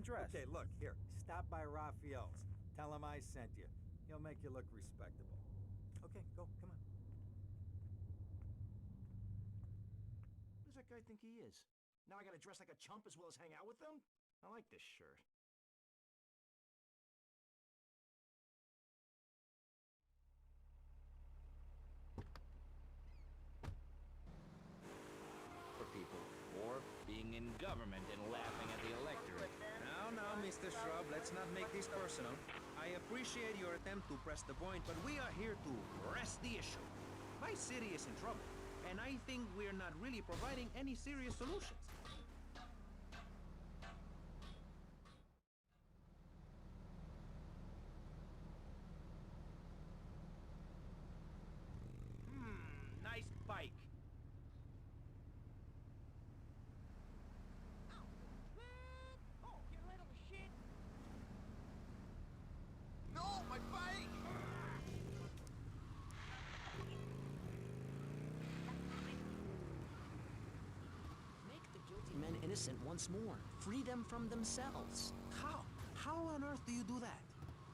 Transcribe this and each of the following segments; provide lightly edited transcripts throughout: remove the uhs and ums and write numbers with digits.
dress. Okay, look, here. Stop by Raphael's. Tell him I sent you. He'll make you look respectable. Okay, go. Come on. Who does that guy think he is? Now I gotta dress like a chump as well as hang out with them? I like this shirt. For people, or being in government and laughing at the electorate. Now, Mr. Shrub, let's not make this personal. I appreciate your attempt to press the point, but we are here to press the issue. My city is in trouble, and I think we're not really providing any serious solutions. Nice bike. Oh, you little shit! No, my bike! Make the guilty men innocent once more. Free them from themselves. How? How on earth do you do that?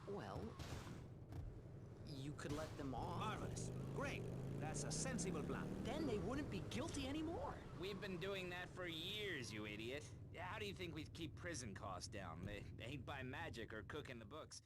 Well, you could let them off. Marvelous. Great. That's a sensible plan. Then they wouldn't be guilty anymore. We've been doing that for years, you idiot. How do you think we keep prison costs down? They ain't by magic or cooking the books.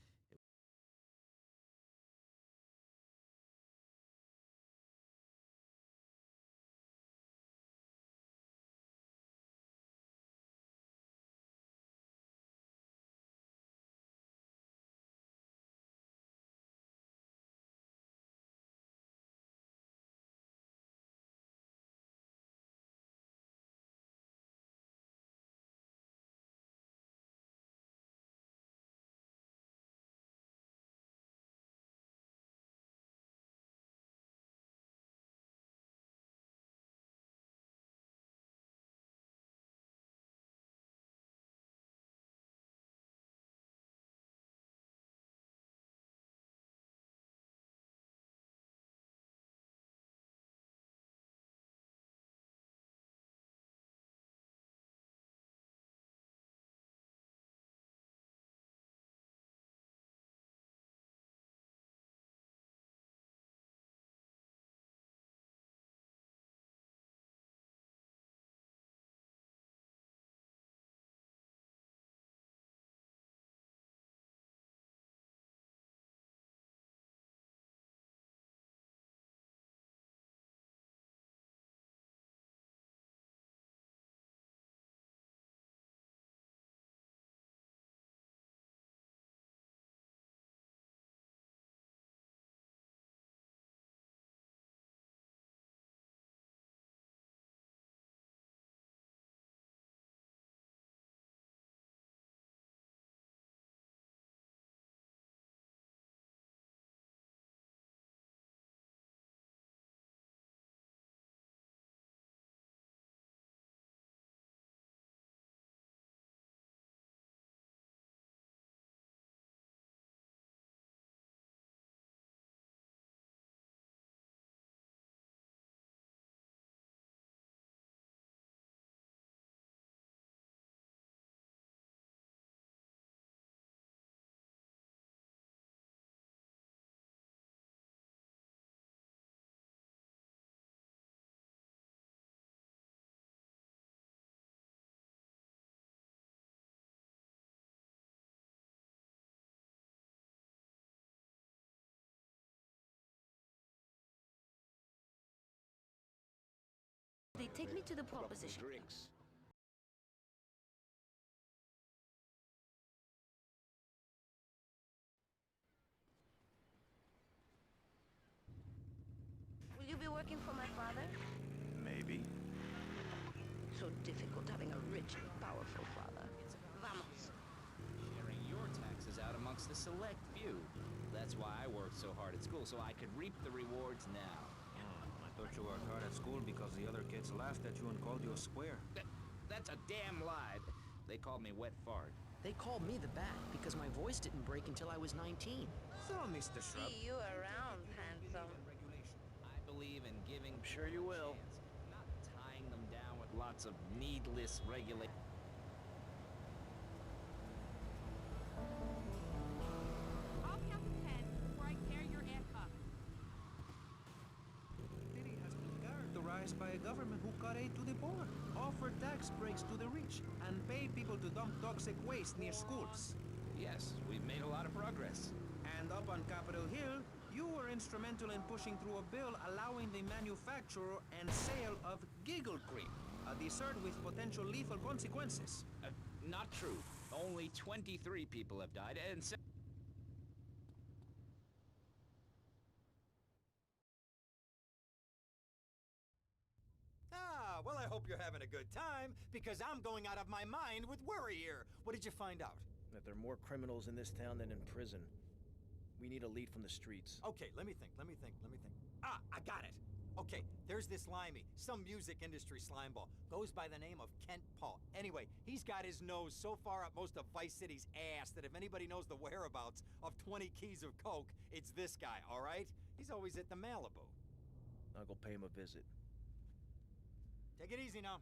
They take me to the pole position. Drinks. Will you be working for my father? Maybe. So difficult having a rich and powerful father. Vamos. Sharing your taxes out amongst the select few. That's why I worked so hard at school, so I could reap the rewards now. I thought you worked hard at school because the other kids laughed at you and called you a square. That's a damn lie. They called me wet fart. They called me the Bat because my voice didn't break until I was 19. So, Mr. Shrub. See you around, handsome. I believe in giving Sure you will. chance, not tying them down with lots of needless regulation. subsidized by a government who cut aid to the poor, offer tax breaks to the rich, and pay people to dump toxic waste near schools. Yes, we've made a lot of progress. And up on Capitol Hill, you were instrumental in pushing through a bill allowing the manufacture and sale of giggle cream, a dessert with potential lethal consequences. Not true. Only 23 people have died, and Ah, well, I hope you're having a good time, because I'm going out of my mind with worry here. What did you find out? That there are more criminals in this town than in prison. We need a lead from the streets. Okay, let me think. Ah, I got it. Okay, there's this limey, some music industry slimeball. Goes by the name of Kent Paul. Anyway, he's got his nose so far up most of Vice City's ass that if anybody knows the whereabouts of 20 keys of coke, it's this guy, all right? He's always at the Malibu. I'll go pay him a visit. Take it easy now.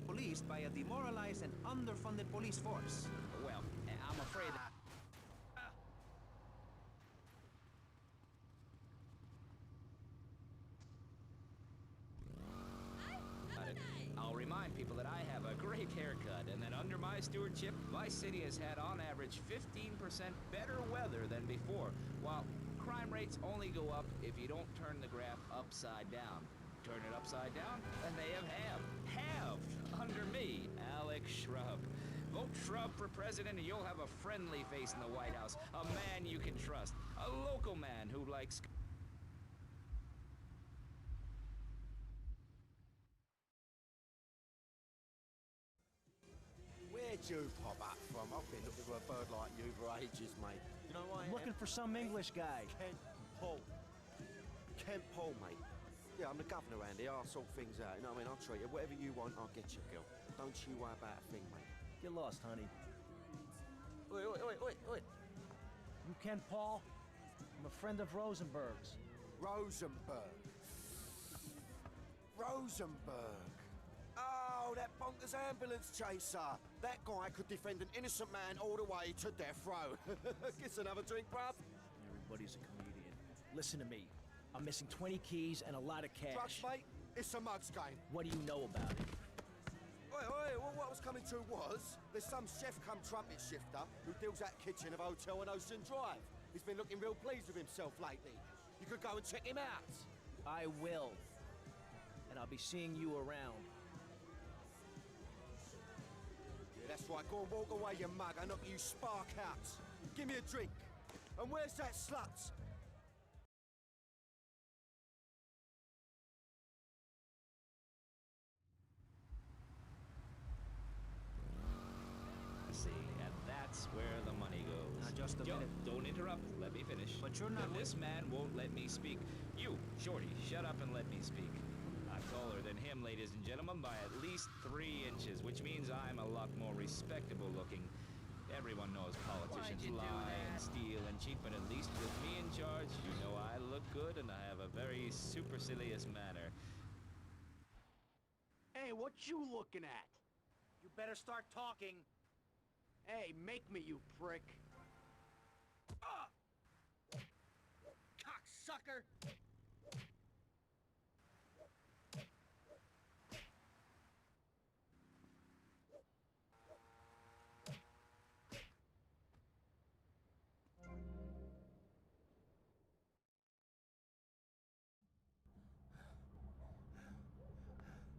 Policed by a demoralized and underfunded police force. well, I'm afraid that... I'll remind people that I have a great haircut, and that under my stewardship, Vice City has had on average 15% better weather than before, while crime rates only go up if you don't turn the graph upside down. Turn it upside down, and they have halved under me, Alex Shrub. Vote Shrub for president, and you'll have a friendly face in the White House, a man you can trust, a local man who likes... Where'd you pop up from? I've been looking for a bird like you for ages, mate. You know why? I'm looking for some English guy. Kent Paul. Kent Paul, mate. Yeah, I'm the governor around here. I'll sort things out. You know what I mean? I'll treat you. Whatever you want, I'll get you, girl. Don't you worry about a thing, mate. Get lost, honey. Oi, oi, oi, oi, oi. You Ken Paul? I'm a friend of Rosenberg's. Rosenberg. Rosenberg. Oh, that bonkers ambulance chaser. That guy could defend an innocent man all the way to death row. Get another drink, bruv. Everybody's a comedian. Listen to me. I'm missing 20 keys and a lot of cash. Drugs, mate? It's a mugs game. What do you know about it? Oi, well, what I was coming to was, there's some chef come trumpet shifter who deals at kitchen of a hotel on Ocean Drive. He's been looking real pleased with himself lately. You could go and check him out. I will. And I'll be seeing you around. Yeah, that's right. Go and walk away, you mug. I knock you spark out. Give me a drink. And where's that slut? See, and that's where the money goes. Now, just a Yo, minute. don't interrupt. Let me finish. But you're not... This man won't let me speak. You, Shorty, shut up and let me speak. I'm taller than him, ladies and gentlemen, by at least 3 inches, which means I'm a lot more respectable looking. Everyone knows politicians lie and steal and cheat, but at least with me in charge, you know I look good and I have a very supercilious manner. Hey, what you looking at? You better start talking. Hey, make me, you prick. Cocksucker!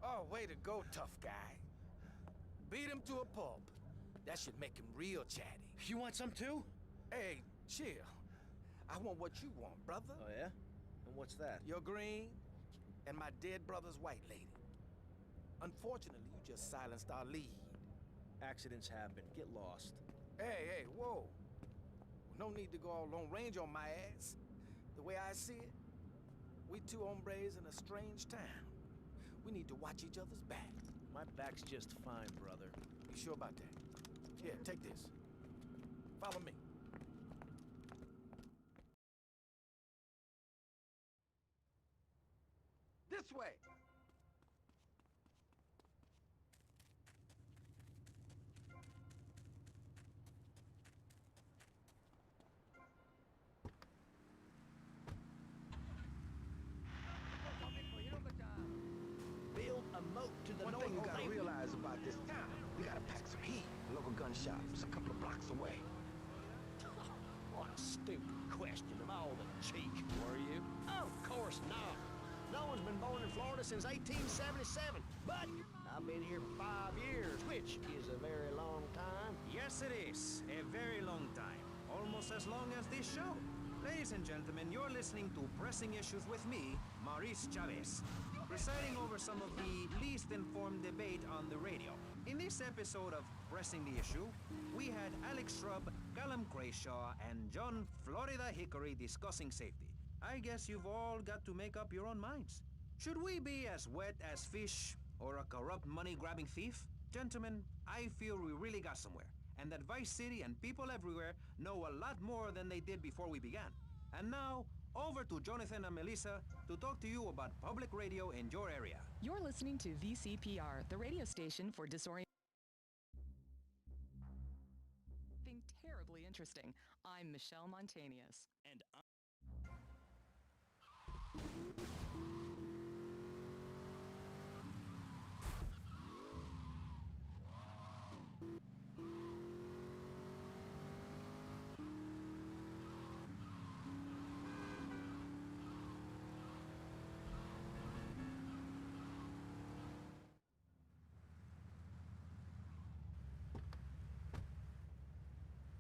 Oh, way to go, tough guy. Beat him to a pulp. That should make him real chatty. You want some too? Hey, chill. I want what you want, brother. Oh, yeah? And what's that? Your green and my dead brother's white lady. Unfortunately, you just silenced our lead. Accidents happen. Get lost. Hey, whoa. No need to go all Lone Ranger on my ass. The way I see it, we two hombres in a strange town. We need to watch each other's back. My back's just fine, brother. You sure about that? Here, take this. Follow me. This way! this town. We gotta pack some heat. The local gun shop is a couple of blocks away. What a stupid question of all the cheek. Were you? Of course not. No one's been born in Florida since 1877. But I've been here for 5 years, which is a very long time. Yes, it is. A very long time. Almost as long as this show. Ladies and gentlemen, you're listening to Pressing Issues with me, Maurice Chavez, presiding over some of the least informed debate on the radio. In this episode of Pressing the Issue, we had Alex Shrub, Callum Crayshaw, and John Florida Hickory discussing safety. I guess you've all got to make up your own minds. Should we be as wet as fish or a corrupt money-grabbing thief? Gentlemen, I feel we really got somewhere, and that Vice City and people everywhere know a lot more than they did before we began. And now, over to Jonathan and Melissa to talk to you about public radio in your area. You're listening to VCPR, the radio station for disorienting. Terribly interesting. I'm Michelle Montanius. And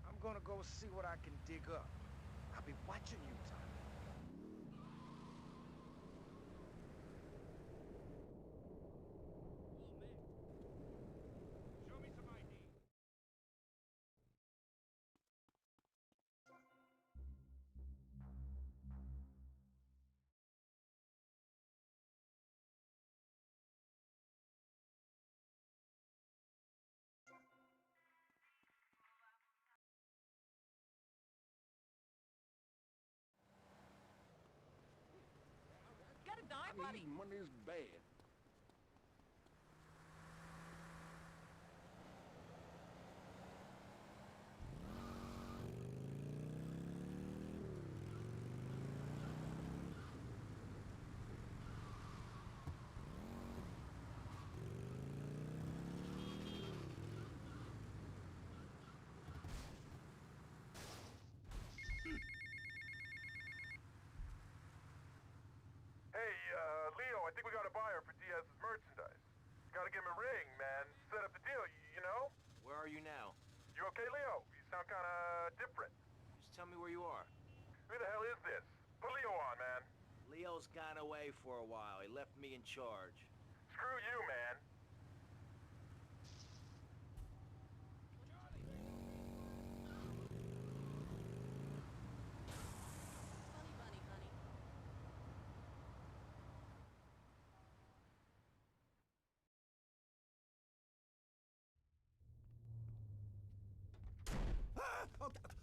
I'm gonna go see what I can dig up. I'll be watching you, Tommy. Show me some ID. Got a dime, buddy? money is bad. Hey, Leo, I think we got a buyer for Diaz's merchandise. Gotta give him a ring, man. Set up the deal, you know? Where are you now? You okay, Leo? You sound kinda different. Just tell me where you are. Who the hell is this? Put Leo on, man. Leo's gone away for a while. He left me in charge. Screw you, man.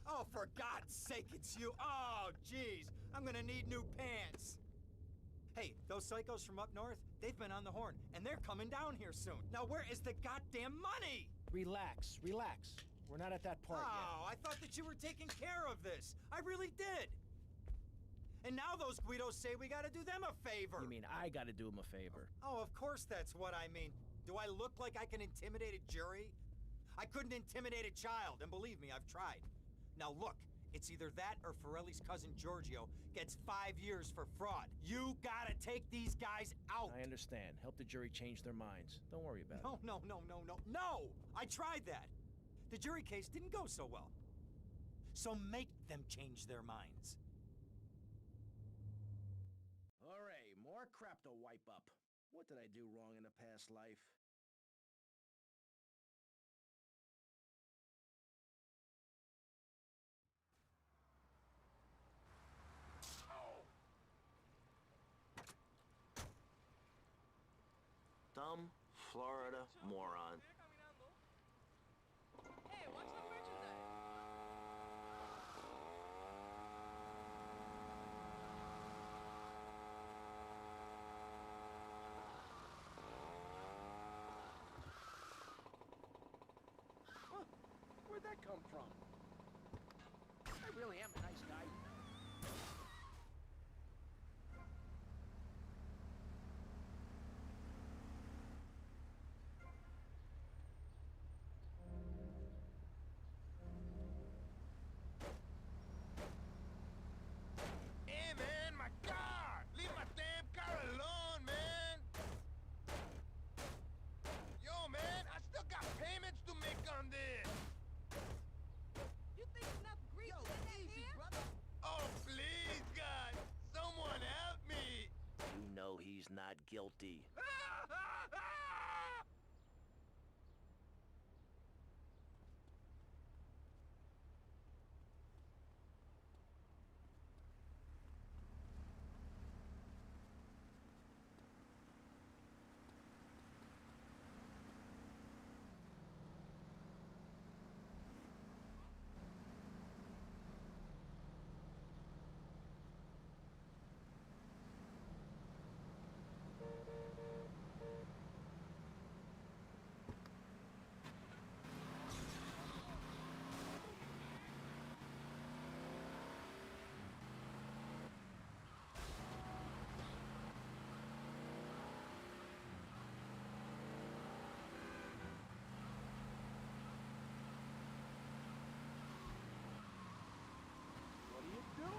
Oh, for God's sake, it's you. Oh, jeez. I'm gonna need new pants. Hey, those psychos from up north, they've been on the horn, and they're coming down here soon. Now, where is the goddamn money? Relax, relax. We're not at that part yet. Oh, I thought that you were taking care of this. I really did. And now those Guidos say we gotta do them a favor. You mean I gotta do him a favor? Oh, of course that's what I mean. Do I look like I can intimidate a jury? I couldn't intimidate a child, and believe me, I've tried. Now look, it's either that or Forelli's cousin Giorgio gets 5 years for fraud. You gotta take these guys out. I understand. Help the jury change their minds. Don't worry about it. No! I tried that. The jury case didn't go so well. So make them change their minds. Alright, more crap to wipe up. What did I do wrong in a past life? Dumb Florida moron. Hey, what's the merchandise? Huh, where'd that come from? I really am a nice guy. guilty. What are you doing?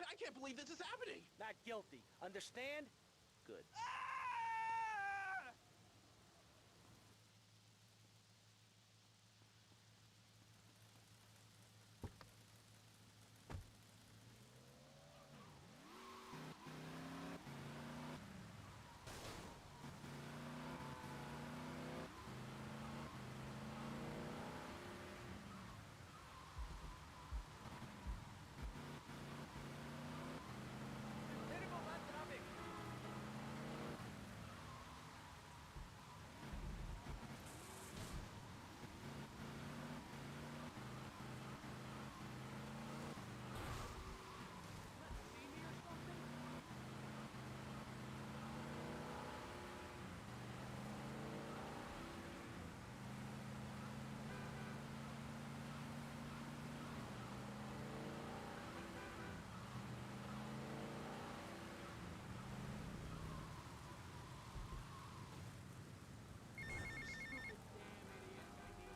I can't believe this is happening. Not guilty. Understand? Good.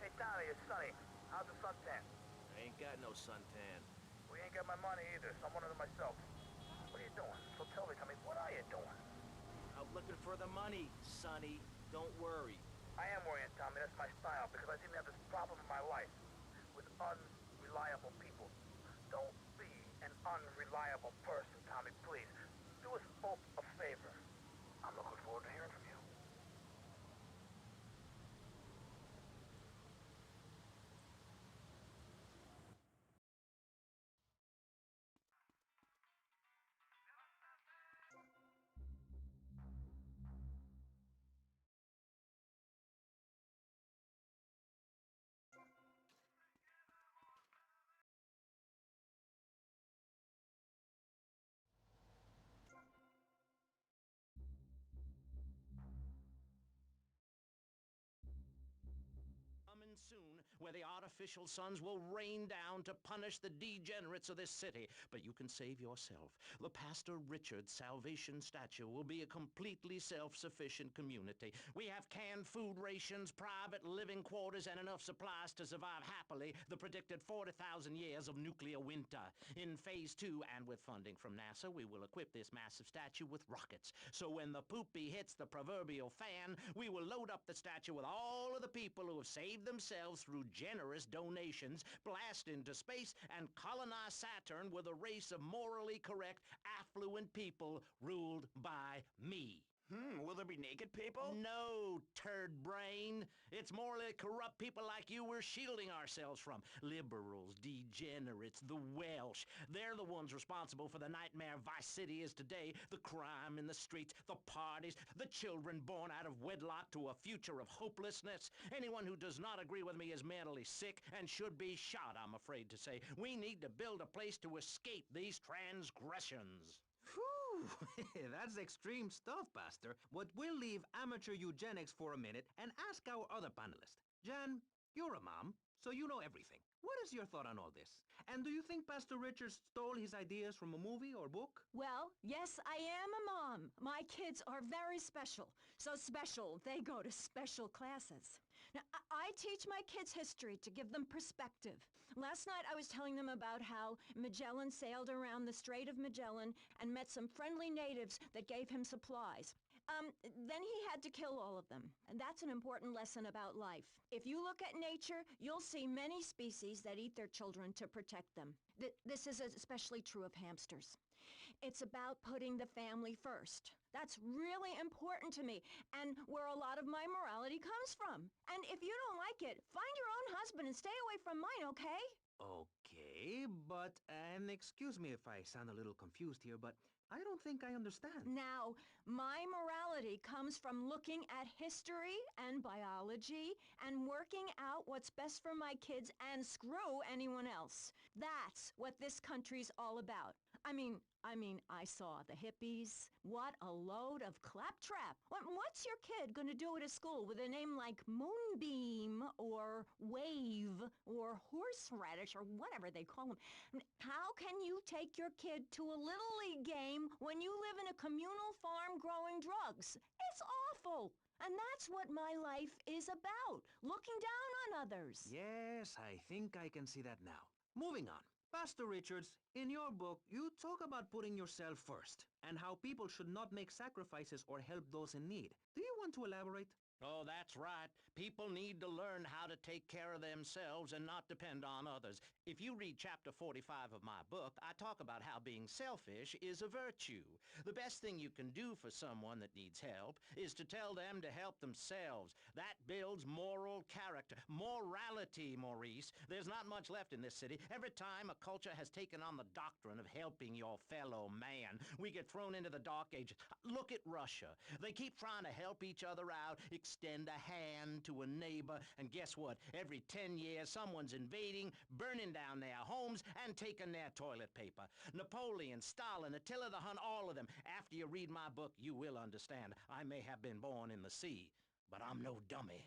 Hey, Tommy, it's Sonny. How's the suntan? I ain't got no suntan. We ain't got my money either, so I'm one of them myself. What are you doing? So tell me, Tommy, what are you doing? I'm looking for the money, Sonny. Don't worry. I am worrying, Tommy. That's my style, because I seem to have this problem in my life with unreliable people. Don't be an unreliable person, Tommy, please. Do us both a favor. I'm looking forward to hearing from you. Coming soon, where the artificial suns will rain down to punish the degenerates of this city. But you can save yourself. The Pastor Richard Salvation Statue will be a completely self-sufficient community. We have canned food rations, private living quarters, and enough supplies to survive happily the predicted 40,000 years of nuclear winter. In Phase 2, and with funding from NASA, we will equip this massive statue with rockets. So when the poopy hits the proverbial fan, we will load up the statue with all of the people who have saved themselves through generous donations, blast into space, and colonize Saturn with a race of morally correct, affluent people ruled by me. Will there be naked people? No, turd brain. It's more like corrupt people like you we're shielding ourselves from. Liberals, degenerates, the Welsh. They're the ones responsible for the nightmare Vice City is today. The crime in the streets, the parties, the children born out of wedlock to a future of hopelessness. Anyone who does not agree with me is mentally sick and should be shot, I'm afraid to say. We need to build a place to escape these transgressions. Whew, that's extreme stuff, Pastor. But we'll leave amateur eugenics for a minute and ask our other panelist. Jan, you're a mom, so you know everything. What is your thought on all this? And do you think Pastor Richards stole his ideas from a movie or book? Well, yes, I am a mom. My kids are very special. So special, they go to special classes. Now, I teach my kids history to give them perspective. Last night I was telling them about how Magellan sailed around the Strait of Magellan and met some friendly natives that gave him supplies. Then he had to kill all of them. And that's an important lesson about life. If you look at nature, you'll see many species that eat their children to protect them. This is especially true of hamsters. It's about putting the family first. That's really important to me, and where a lot of my morality comes from. And if you don't like it, find your own husband and stay away from mine, okay? Okay, but, and excuse me if I sound a little confused here, but I don't think I understand. Now, my morality comes from looking at history and biology and working out what's best for my kids and screw anyone else. That's what this country's all about. I mean, I saw the hippies. What a load of claptrap. What's your kid going to do at a school with a name like Moonbeam or Wave or Horseradish or whatever they call them? How can you take your kid to a Little League game when you live in a communal farm growing drugs? It's awful. And that's what my life is about, looking down on others. Yes, I think I can see that now. Moving on. Pastor Richards, in your book, you talk about putting yourself first and how people should not make sacrifices or help those in need. Do you want to elaborate? Oh, that's right. People need to learn how to take care of themselves and not depend on others. If you read chapter 45 of my book, I talk about how being selfish is a virtue. The best thing you can do for someone that needs help is to tell them to help themselves. That builds moral character. Morality, Maurice. There's not much left in this city. Every time a culture has taken on the doctrine of helping your fellow man, we get thrown into the dark ages. Look at Russia. They keep trying to help each other out, extend a hand to a neighbor, and guess what? Every 10 years, someone's invading, burning down their homes, and taking their toilet paper. Napoleon, Stalin, Attila the Hun, all of them. After you read my book, you will understand. I may have been born in the sea, but I'm no dummy.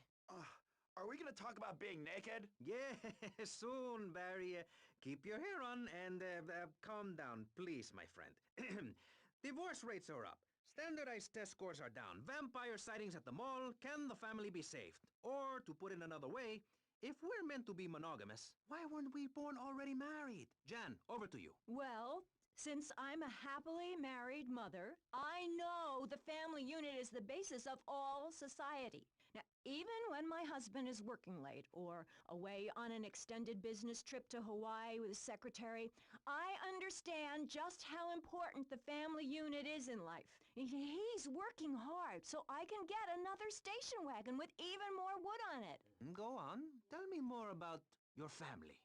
Are we gonna talk about being naked? Yeah, soon, Barry. Keep your hair on and calm down, please, my friend. Divorce rates are up. Standardized test scores are down. Vampire sightings at the mall. Can the family be saved? Or, to put it another way, if we're meant to be monogamous, why weren't we born already married? Jan, over to you. Well, since I'm a happily married mother, I know the family unit is the basis of all society. Now, even when my husband is working late or away on an extended business trip to Hawaii with his secretary, I understand just how important the family unit is in life. He's working hard so I can get another station wagon with even more wood on it. Go on. Tell me more about your family.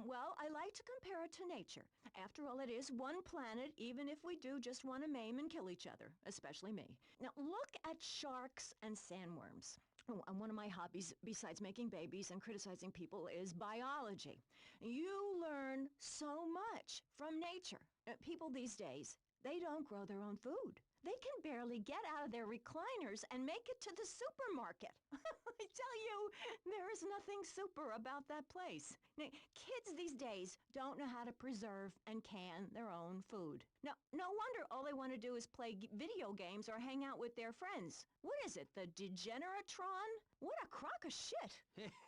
Well, I like to compare it to nature. After all, it is one planet, even if we do just want to maim and kill each other, especially me. Now, look at sharks and sandworms. One of my hobbies, besides making babies and criticizing people, is biology. You learn so much from nature. People these days, they don't grow their own food. They can barely get out of their recliners and make it to the supermarket. I tell you, there is nothing super about that place. Now, kids these days don't know how to preserve and can their own food. Now, no wonder all they want to do is play video games or hang out with their friends. What is it, the Degeneratron? What a crock of shit.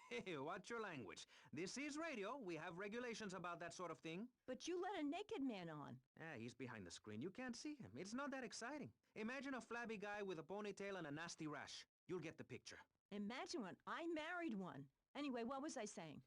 Hey, watch your language. This is radio. We have regulations about that sort of thing. But you let a naked man on. He's behind the screen. You can't see him. It's not that exciting. Imagine a flabby guy with a ponytail and a nasty rash. You'll get the picture. Imagine one. I married one. Anyway, what was I saying?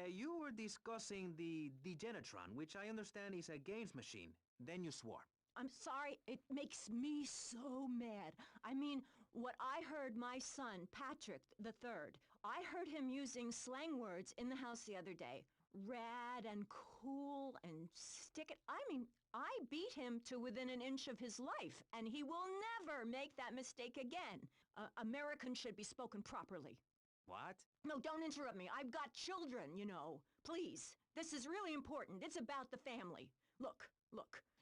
You were discussing the Degenatron, which I understand is a games machine. Then you swore. I'm sorry, it makes me so mad. I mean, what I heard my son, Patrick the third, I heard him using slang words in the house the other day. Rad and cool and stick it. I mean, I beat him to within an inch of his life, and he will never make that mistake again. Americans should be spoken properly. What? No, don't interrupt me. I've got children, you know. Please, this is really important. It's about the family. Look.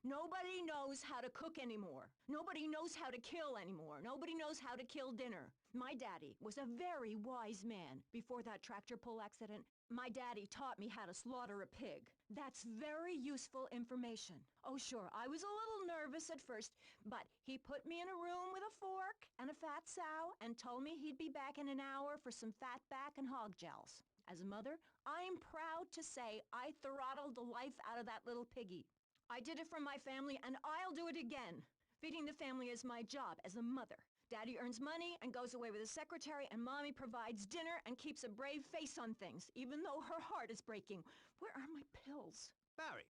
Nobody knows how to cook anymore. Nobody knows how to kill anymore. Nobody knows how to kill dinner. My daddy was a very wise man. Before that tractor pull accident, my daddy taught me how to slaughter a pig. That's very useful information. Oh, sure, I was a little nervous at first, but he put me in a room with a fork and a fat sow and told me he'd be back in an hour for some fat back and hog gels. As a mother, I'm proud to say I throttled the life out of that little piggy. I did it for my family, and I'll do it again. Feeding the family is my job as a mother. Daddy earns money and goes away with his secretary, and Mommy provides dinner and keeps a brave face on things, even though her heart is breaking. Where are my pills? Barry,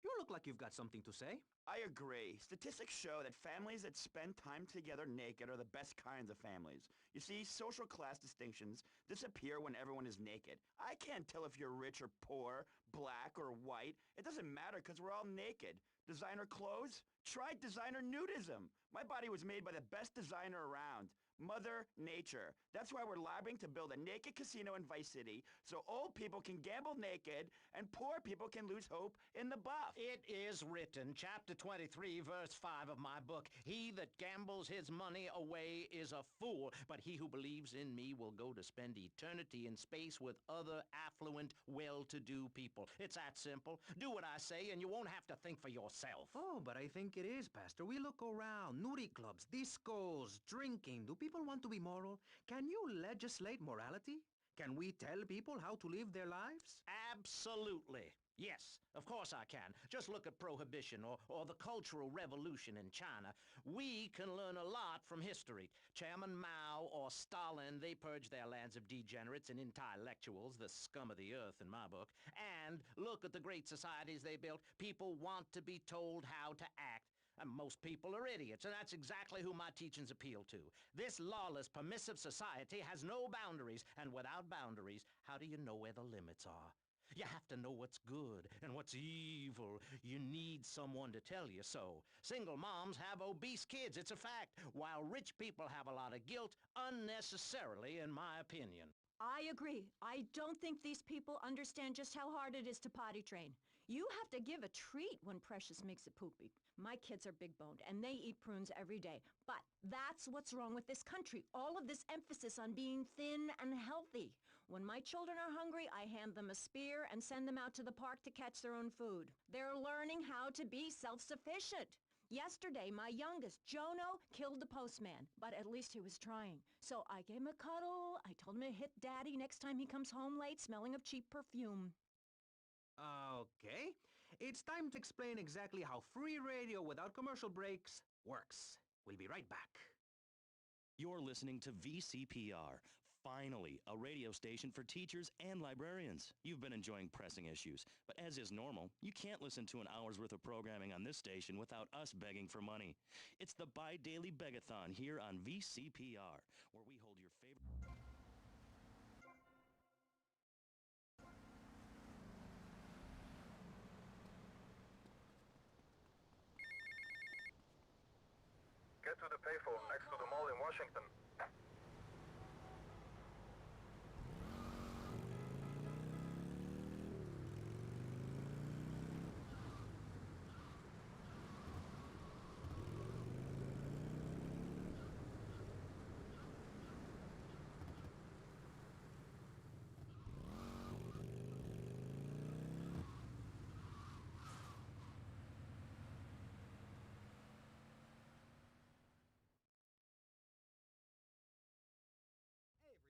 you look like you've got something to say. I agree. Statistics show that families that spend time together naked are the best kinds of families. You see, social class distinctions disappear when everyone is naked. I can't tell if you're rich or poor, black or white. It doesn't matter because we're all naked. Designer clothes? Try designer nudism. My body was made by the best designer around. Mother Nature. That's why we're lobbying to build a naked casino in Vice City so old people can gamble naked and poor people can lose hope in the buff. It is written, chapter 23, verse 5 of my book, "He that gambles his money away is a fool, but he who believes in me will go to spend eternity in space with other affluent, well-to-do people." It's that simple. Do what I say and you won't have to think for yourself. Oh, but I think it is, Pastor. We look around. Nudie clubs, discos, drinking. Do people want to be moral? Can you legislate morality? Can we tell people how to live their lives? Absolutely. Yes, of course I can. Just look at Prohibition or the Cultural Revolution in China. We can learn a lot from history. Chairman Mao or Stalin, they purged their lands of degenerates and intellectuals, the scum of the earth in my book. And look at the great societies they built. People want to be told how to act. And most people are idiots, and that's exactly who my teachings appeal to. This lawless, permissive society has no boundaries, and without boundaries, how do you know where the limits are? You have to know what's good and what's evil. You need someone to tell you so. Single moms have obese kids, it's a fact, while rich people have a lot of guilt, unnecessarily, in my opinion. I agree. I don't think these people understand just how hard it is to potty train. You have to give a treat when Precious makes it poopy. My kids are big-boned, and they eat prunes every day. But that's what's wrong with this country. All of this emphasis on being thin and healthy. When my children are hungry, I hand them a spear and send them out to the park to catch their own food. They're learning how to be self-sufficient. Yesterday, my youngest, Jono, killed the postman, but at least he was trying. So I gave him a cuddle. I told him to hit Daddy next time he comes home late smelling of cheap perfume. Okay. It's time to explain exactly how free radio without commercial breaks works. We'll be right back. You're listening to VCPR. Finally, a radio station for teachers and librarians. You've been enjoying pressing issues, but as is normal, you can't listen to an hour's worth of programming on this station without us begging for money. It's the bi-daily begathon here on VCPR, where we hold your favorite... Get to the payphone next to the mall in Washington.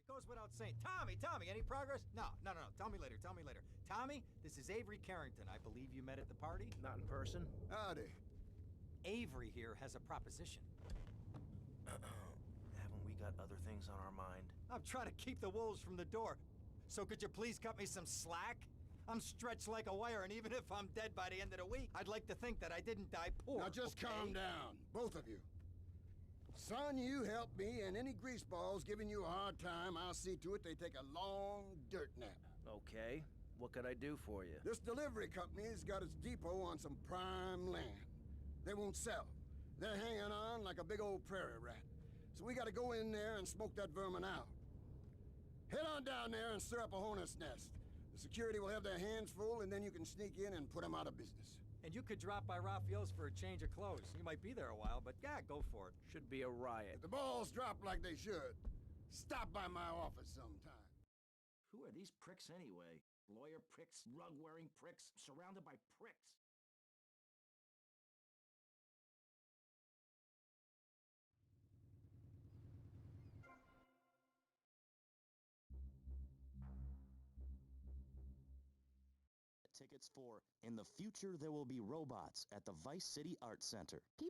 Goes without saying. Tommy, any progress? No. Tell me later. Tommy, this is Avery Carrington. I believe you met at the party? Not in person. Howdy. Avery here has a proposition. Haven't we got other things on our mind? I'm trying to keep the wolves from the door. So could you please cut me some slack? I'm stretched like a wire, and even if I'm dead by the end of the week, I'd like to think that I didn't die poor. Now just calm down, both of you. Son, you help me, and any greaseballs giving you a hard time, I'll see to it they take a long dirt nap. Okay. What can I do for you? This delivery company's got its depot on some prime land. They won't sell. They're hanging on like a big old prairie rat. So we gotta go in there and smoke that vermin out. Head on down there and stir up a hornet's nest. The security will have their hands full, and then you can sneak in and put them out of business. And you could drop by Raphael's for a change of clothes. You might be there a while, but yeah, go for it. Should be a riot. If the balls drop like they should, stop by my office sometime. Who are these pricks anyway? Lawyer pricks, rug-wearing pricks, surrounded by pricks. Tickets for In the Future There Will Be Robots at the Vice City Arts Center.